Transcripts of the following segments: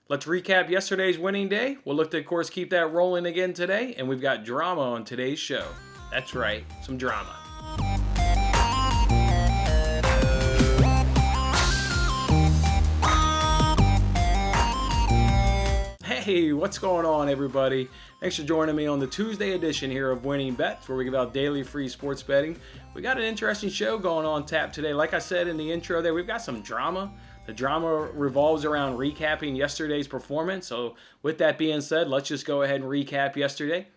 Let's recap yesterday's winning day. We'll look to, of course, keep that rolling again today, and we've got drama on today's show. That's right, some drama. Hey, what's going on, everybody? Thanks for joining me on the Tuesday edition here of Winning Bets, where we give out daily free sports betting. We got an interesting show going on tap today. Like I said in the intro there, we've got some drama. The drama revolves around recapping yesterday's performance. So with that being said, let's just go ahead and recap yesterday.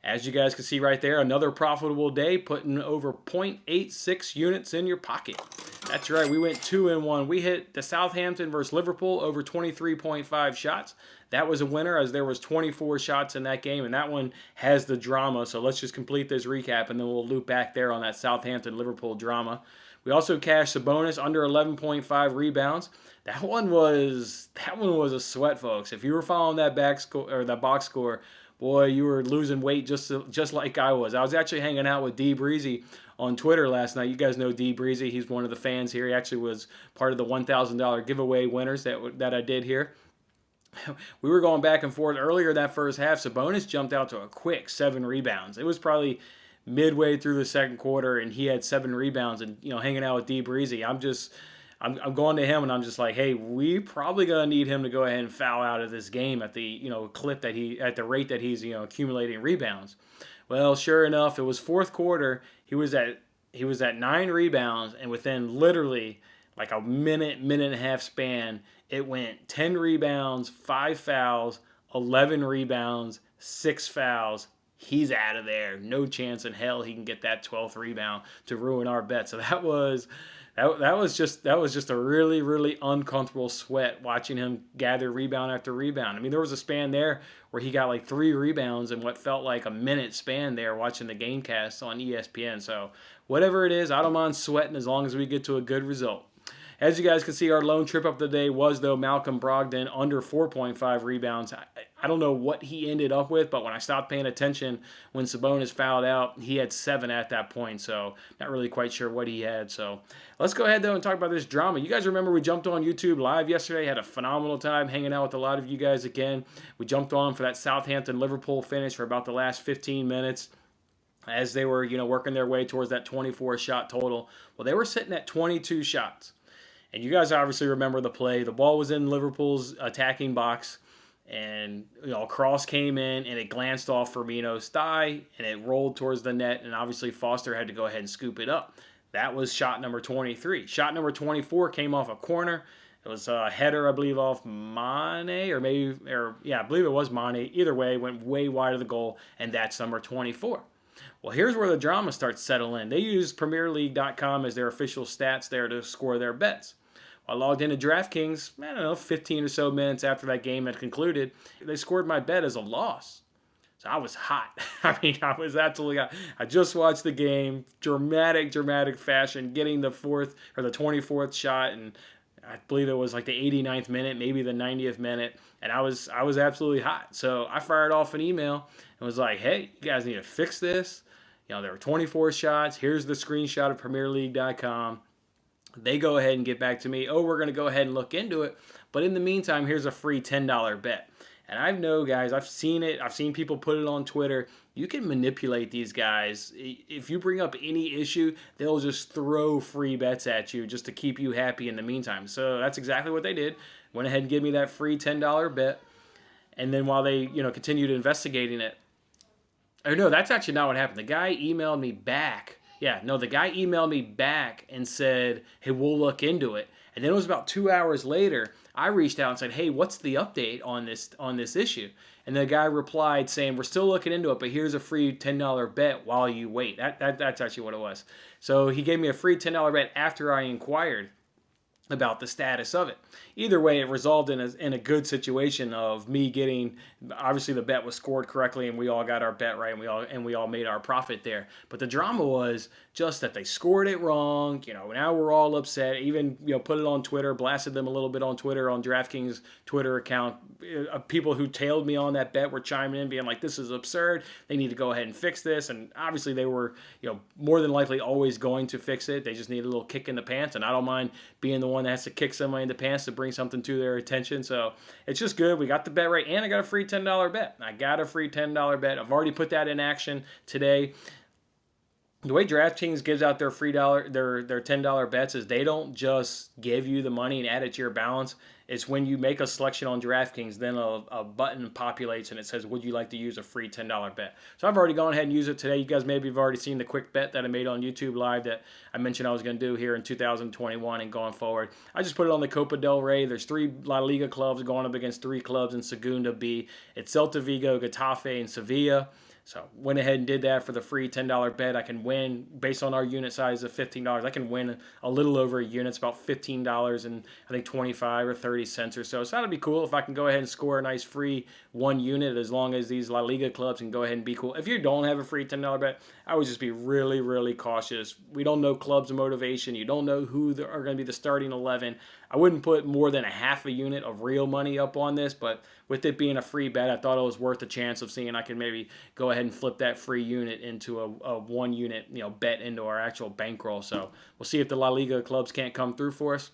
As you guys can see right there, another profitable day, putting over 0.86 units in your pocket. That's right, we went 2-1. We hit the Southampton versus Liverpool over 23.5 shots. That was a winner, as there was 24 shots in that game, and that one has the drama. So let's just complete this recap, and then we'll loop back there on that Southampton-Liverpool drama. We also cashed the bonus under 11.5 rebounds. That one was a sweat, folks. If you were following that box score, boy, you were losing weight just like I was. I was actually hanging out with D Breezy on Twitter last night. You guys know D Breezy. He's one of the fans here. He actually was part of the $1,000 giveaway winners that I did here. We were going back and forth earlier that first half. Sabonis jumped out to a quick 7 rebounds. It was probably midway through the second quarter, and he had 7 rebounds. And hanging out with D Breezy, I'm going to him, and I'm just like, hey, we probably gonna need him to go ahead and foul out of this game at the at the rate that he's accumulating rebounds. Well, sure enough, it was fourth quarter. He was at 9 rebounds, and within literally like a minute and a half span, it went 10 rebounds, 5 fouls, 11 rebounds, 6 fouls. He's out of there. No chance in hell he can get that 12th rebound to ruin our bet. So that was just a really, really uncomfortable sweat watching him gather rebound after rebound. I mean, there was a span there where he got like 3 rebounds in what felt like a minute span there watching the game cast on ESPN. So whatever it is, I don't mind sweating as long as we get to a good result. As you guys can see, our lone trip up the day was, though, Malcolm Brogdon under 4.5 rebounds. I don't know what he ended up with, but when I stopped paying attention when Sabonis fouled out, he had 7 at that point, so not really quite sure what he had. So let's go ahead, though, and talk about this drama. You guys remember we jumped on YouTube Live yesterday, had a phenomenal time hanging out with a lot of you guys again. We jumped on for that Southampton-Liverpool finish for about the last 15 minutes. As they were, working their way towards that 24-shot total. Well, they were sitting at 22 shots. And you guys obviously remember the play. The ball was in Liverpool's attacking box, and a cross came in, and it glanced off Firmino's thigh, and it rolled towards the net, and obviously Foster had to go ahead and scoop it up. That was shot number 23. Shot number 24 came off a corner. It was a header, I believe, off Mane, I believe it was Mane. Either way, went way wide of the goal, and that's number 24. Well, here's where the drama starts settling in. They use PremierLeague.com as their official stats there to score their bets. I logged into Draftkings, 15 or so minutes after that game had concluded. They scored my bet as a loss. So I was hot. I was absolutely hot. I just watched the game, dramatic fashion, getting the 24th shot, and I believe it was like the 89th minute, maybe the 90th minute, and I was absolutely hot. So I fired off an email and was like, hey, you guys need to fix this. There were 24 shots. Here's the screenshot of PremierLeague.com. They go ahead and get back to me. Oh, we're going to go ahead and look into it. But in the meantime, here's a free $10 bet. And I know, guys, I've seen it. I've seen people put it on Twitter. You can manipulate these guys. If you bring up any issue, they'll just throw free bets at you just to keep you happy in the meantime. So that's exactly what they did. Went ahead and gave me that free $10 bet. And then while they, continued investigating it. Or no, that's actually not what happened. The guy emailed me back. The guy emailed me back and said, hey, we'll look into it. And then it was about 2 hours later, I reached out and said, hey, what's the update on this issue? And the guy replied saying, we're still looking into it, but here's a free $10 bet while you wait. That's actually what it was. So he gave me a free $10 bet after I inquired about the status of it. Either way, it resolved in a good situation of me getting, obviously the bet was scored correctly and we all got our bet right and we all made our profit there. But the drama was just that they scored it wrong. Now we're all upset. Even put it on Twitter, blasted them a little bit on Twitter, on DraftKings Twitter account. People who tailed me on that bet were chiming in, being like, "This is absurd. They need to go ahead and fix this." And obviously they were, more than likely always going to fix it. They just need a little kick in the pants. And I don't mind being the one one that has to kick somebody in the pants to bring something to their attention. So it's just good. We got the bet right, and I got a free $10 bet. bet. I've already put that in action today. The way DraftKings gives out their their $10 bets is they don't just give you the money and add it to your balance. It's when you make a selection on DraftKings, then a button populates and it says, would you like to use a free $10 bet? So I've already gone ahead and used it today. You guys maybe have already seen the quick bet that I made on YouTube Live that I mentioned I was going to do here in 2021 and going forward. I just put it on the Copa del Rey. There's 3 La Liga clubs going up against 3 clubs in Segunda B. It's Celta Vigo, Getafe, and Sevilla. So went ahead and did that for the free $10 bet. I can win, based on our unit size of $15, I can win a little over a unit. It's about $15 and I think 25 or 30 cents or so. So that'd be cool if I can go ahead and score a nice free 1 unit, as long as these La Liga clubs can go ahead and be cool. If you don't have a free $10 bet, I would just be really, really cautious. We don't know clubs' motivation. You don't know who are going to be the starting 11. I wouldn't put more than a half a unit of real money up on this, but with it being a free bet, I thought it was worth the chance of seeing I could maybe go ahead and flip that free unit into a 1 unit, bet into our actual bankroll. So we'll see if the La Liga clubs can't come through for us.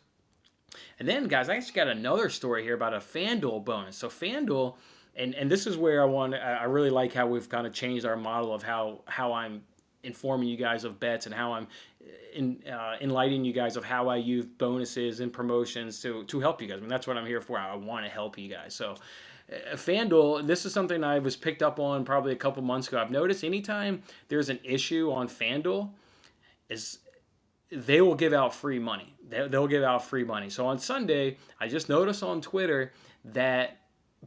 And then, guys, I actually got another story here about a FanDuel bonus. So FanDuel, and this is where I really like how we've kind of changed our model of how I'm informing you guys of bets and how I'm enlightening you guys of how I use bonuses and promotions to help you guys. I mean, that's what I'm here for. I want to help you guys. So FanDuel, this is something I was picked up on probably a couple months ago. I've noticed anytime there's an issue on FanDuel, is they will give out free money. They'll give out free money. So on Sunday, I just noticed on Twitter that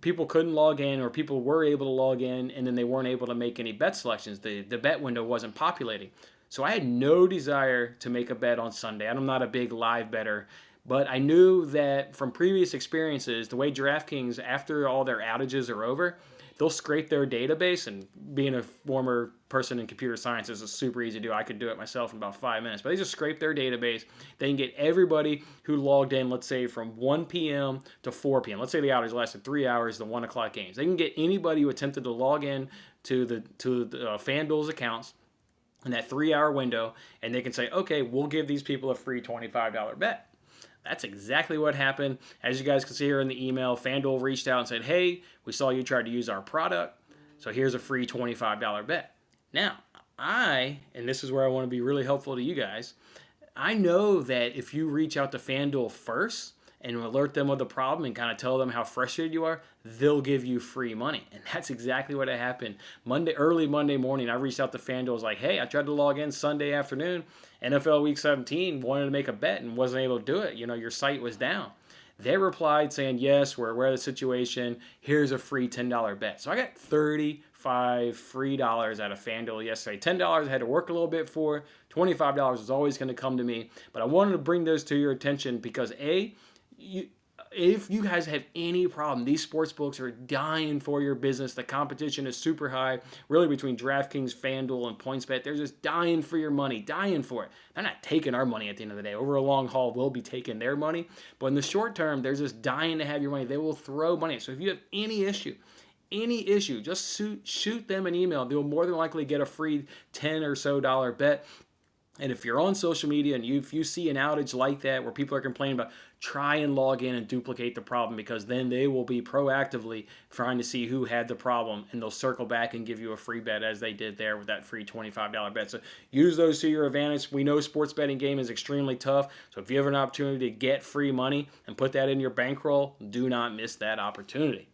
people couldn't log in, or people were able to log in and then they weren't able to make any bet selections. The bet window wasn't populating. So I had no desire to make a bet on Sunday. I'm not a big live bettor, but I knew that from previous experiences, the way DraftKings, after all their outages are over, they'll scrape their database, and being a former person in computer science, is super easy to do. I could do it myself in about 5 minutes, but they just scrape their database. They can get everybody who logged in, let's say from 1 p.m. to 4 p.m. Let's say the outage lasted 3 hours, the 1 o'clock games. They can get anybody who attempted to log in to the FanDuel's accounts in that 3-hour window, and they can say, okay, we'll give these people a free $25 bet. That's exactly what happened. As you guys can see here in the email, FanDuel reached out and said, hey, we saw you tried to use our product, so here's a free $25 bet. Now, and this is where I want to be really helpful to you guys, I know that if you reach out to FanDuel first and alert them of the problem and kind of tell them how frustrated you are, they'll give you free money. And that's exactly what happened. Early Monday morning, I reached out to FanDuel. I was like, hey, I tried to log in Sunday afternoon. NFL Week 17, wanted to make a bet and wasn't able to do it. Your site was down. They replied saying, yes, we're aware of the situation. Here's a free $10 bet. So I got $35 free dollars out of FanDuel yesterday. $10 I had to work a little bit for. $25 was always going to come to me. But I wanted to bring those to your attention because, if you guys have any problem, these sports books are dying for your business. The competition is super high, really, between DraftKings, FanDuel, and PointsBet. They're just dying for your money, dying for it. They're not taking our money at the end of the day. Over a long haul, we'll be taking their money. But in the short term, they're just dying to have your money. They will throw money. So if you have any issue, just shoot them an email. They'll more than likely get a free $10 or so bet. And if you're on social media and if you see an outage like that where people are complaining about, try and log in and duplicate the problem, because then they will be proactively trying to see who had the problem, and they'll circle back and give you a free bet, as they did there with that free $25 bet. So use those to your advantage. We know sports betting game is extremely tough. So if you have an opportunity to get free money and put that in your bankroll, do not miss that opportunity.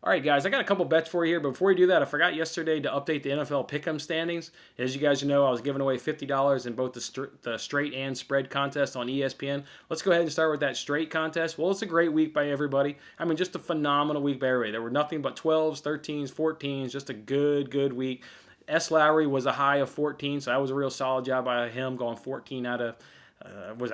All right, guys, I got a couple bets for you here, but before we do that, I forgot yesterday to update the NFL Pick'em standings. As you guys know, I was giving away $50 in both the straight and spread contest on ESPN. Let's go ahead and start with that straight contest. Well, it's a great week by everybody. I mean, just a phenomenal week by everybody. There were nothing but 12s, 13s, 14s, just a good week. S. Lowry was a high of 14, so that was a real solid job by him, going 14 out of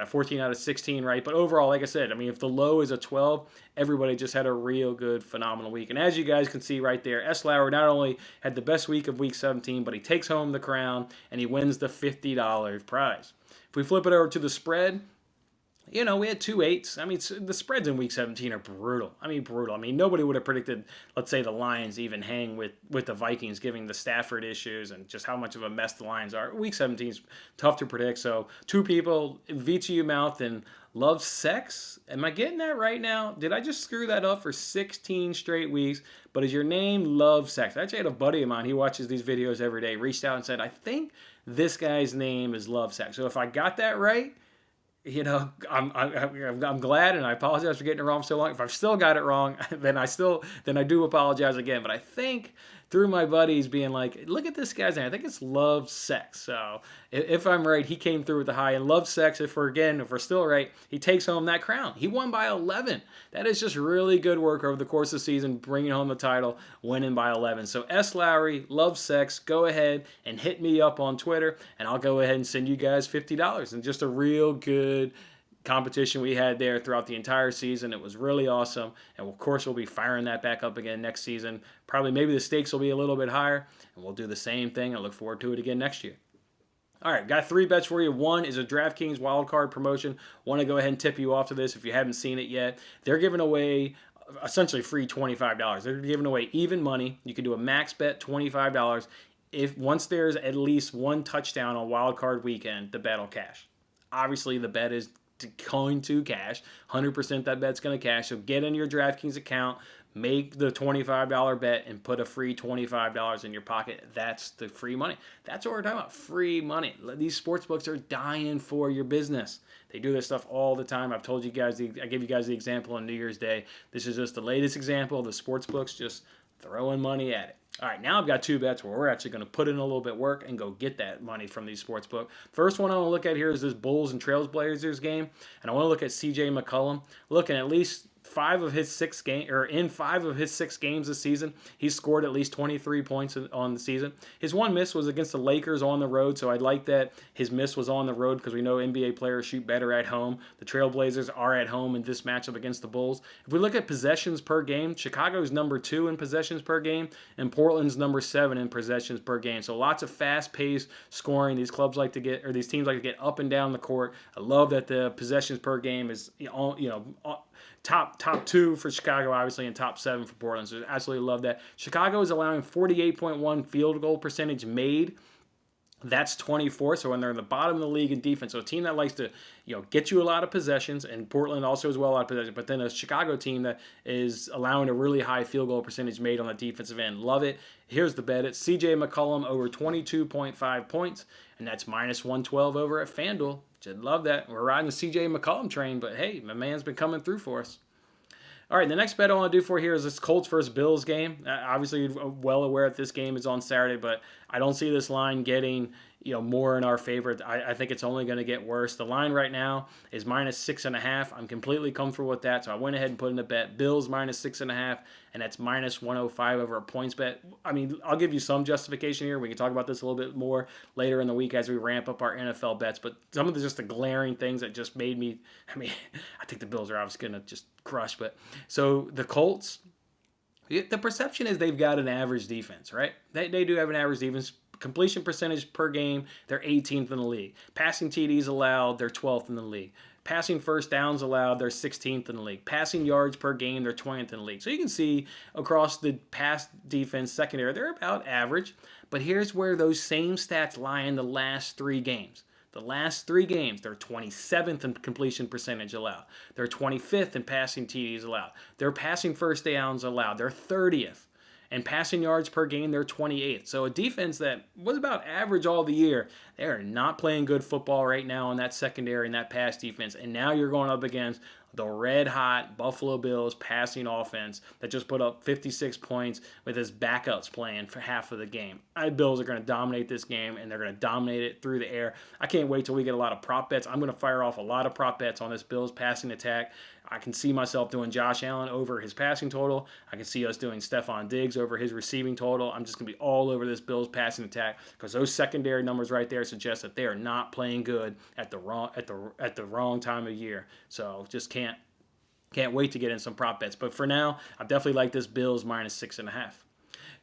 14 out of 16, right? But overall, like I said, I mean, if the low is a 12, everybody just had a real good, phenomenal week. And as you guys can see right there, S. Lowry not only had the best week of Week 17, but he takes home the crown, and he wins the $50 prize. If we flip it over to the spread, we had 2 8s. I mean, the spreads in Week 17 are brutal. I mean, brutal. I mean, nobody would have predicted, let's say, the Lions even hang with the Vikings, given the Stafford issues and just how much of a mess the Lions are. Week 17 is tough to predict. So 2 people, VTU Mouth and Love sex? Am I getting that right now? Did I just screw that up for 16 straight weeks? But is your name Love Sex? I actually had a buddy of mine, he watches these videos every day, reached out and said, I think this guy's name is Love Sex. So if I got that right, I'm glad, and I apologize for getting it wrong so long. If I've still got it wrong, then I do apologize again. But I think through my buddies being like, look at this guy's name. I think it's Love Sex. So if I'm right, he came through with the high. And Love Sex, if we're still right, he takes home that crown. He won by 11. That is just really good work over the course of the season, bringing home the title, winning by 11. So S. Lowry, Love Sex, go ahead and hit me up on Twitter, and I'll go ahead and send you guys $50. And just a real good competition we had there throughout the entire season. It was really awesome. And of course, we'll be firing that back up again next season. Probably maybe the stakes will be a little bit higher, and we'll do the same thing. I look forward to it again next year. All right, got 3 bets for you. One is a DraftKings wildcard promotion. Want to go ahead and tip you off to this if you haven't seen it yet. They're giving away essentially free $25. They're giving away even money. You can do a max bet, $25. If once there's at least one touchdown on wildcard weekend, the bet will cash. Obviously, the bet is going to cash. 100% that bet's going to cash. So get in your DraftKings account, make the $25 bet, and put a free $25 in your pocket. That's the free money. That's what we're talking about, free money. These sports books are dying for your business. They do this stuff all the time. I've told you guys, I gave you guys the example on New Year's Day. This is just the latest example of the sports books just throwing money at it. All right, now I've got 2 bets where we're actually going to put in a little bit of work and go get that money from these sportsbook. First one I want to look at here is this Bulls and Trailblazers game, and I want to look at C.J. McCollum. Looking at least 5 of his 6 games, or in 5 of his 6 games this season, he scored at least 23 points on the season. His one miss was against the Lakers on the road, so I like that his miss was on the road because we know NBA players shoot better at home. The Trailblazers are at home in this matchup against the Bulls. If we look at possessions per game, Chicago's number 2 in possessions per game, and Portland's number 7 in possessions per game. So lots of fast-paced scoring. These teams like to get up and down the court. I love that the possessions per game is top 2 for Chicago, obviously, and top 7 for Portland. So absolutely love that. Chicago is allowing 48.1 field goal percentage made. That's 24th, so when they're in the bottom of the league in defense. So a team that likes to, get you a lot of possessions, and Portland also as well a lot of possessions, but then a Chicago team that is allowing a really high field goal percentage made on the defensive end. Love it. Here's the bet. It's C.J. McCollum over 22.5 points, and that's minus 112 over at FanDuel. Just love that. We're riding the C.J. McCollum train, but hey, my man's been coming through for us. All right, the next bet I want to do for here is this Colts versus Bills game. Obviously, well aware that this game is on Saturday, but I don't see this line getting more in our favor. I think it's only going to get worse. The line right now is minus 6.5. I'm completely comfortable with that, so I went ahead and put in a bet. Bills minus 6.5, and that's minus 105 over a points bet. I mean, I'll give you some justification here. We can talk about this a little bit more later in the week as we ramp up our NFL bets, but some of the glaring things that just made me, I think the Bills are obviously going to just crush, but so the Colts, the perception is they've got an average defense, right? They do have an average defense. Completion percentage per game, they're 18th in the league. Passing TDs allowed, they're 12th in the league. Passing first downs allowed, they're 16th in the league. Passing yards per game, they're 20th in the league. So you can see across the pass defense secondary, they're about average. But here's where those same stats lie in the last 3 games. The last 3 games, they're 27th in completion percentage allowed. They're 25th in passing TDs allowed. They're passing first downs allowed. They're 30th. And passing yards per game, they're 28th. So a defense that was about average all the year, they are not playing good football right now in that secondary and that pass defense. And now you're going up against the red-hot Buffalo Bills passing offense that just put up 56 points with his backups playing for half of the game. The Bills are going to dominate this game, and they're going to dominate it through the air. I can't wait till we get a lot of prop bets. I'm going to fire off a lot of prop bets on this Bills passing attack. I can see myself doing Josh Allen over his passing total. I can see us doing Stephon Diggs over his receiving total. I'm just going to be all over this Bills passing attack because those secondary numbers right there suggest that they are not playing good at the wrong time of year. So just can't wait to get in some prop bets. But for now, I definitely like this Bills minus 6.5.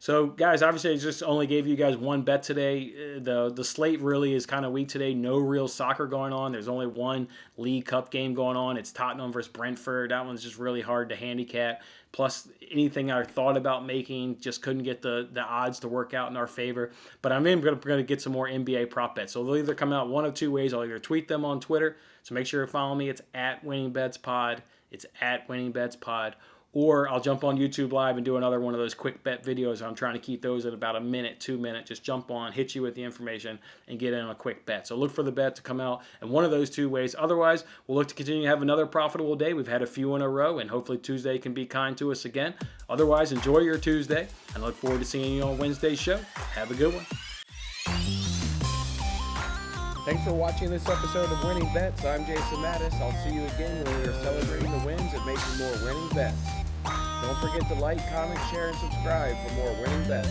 So, guys, obviously, I just only gave you guys one bet today. The slate really is kind of weak today. No real soccer going on. There's only one League Cup game going on. It's Tottenham versus Brentford. That one's just really hard to handicap. Plus, anything I thought about making, just couldn't get the odds to work out in our favor. But I'm going to get some more NBA prop bets. So they'll either come out one of two ways. I'll either tweet them on Twitter. So make sure to follow me. It's at WinningBetsPod. It's at WinningBetsPod. Or I'll jump on YouTube Live and do another one of those quick bet videos. I'm trying to keep those at about a minute, 2 minutes. Just jump on, hit you with the information, and get in on a quick bet. So look for the bet to come out in one of those two ways. Otherwise, we'll look to continue to have another profitable day. We've had a few in a row, and hopefully Tuesday can be kind to us again. Otherwise, enjoy your Tuesday, and I look forward to seeing you on Wednesday's show. Have a good one. Thanks for watching this episode of Winning Bets. I'm Jason Mattis. I'll see you again when we are celebrating the wins and making more winning bets. Don't forget to like, comment, share, and subscribe for more winning bets.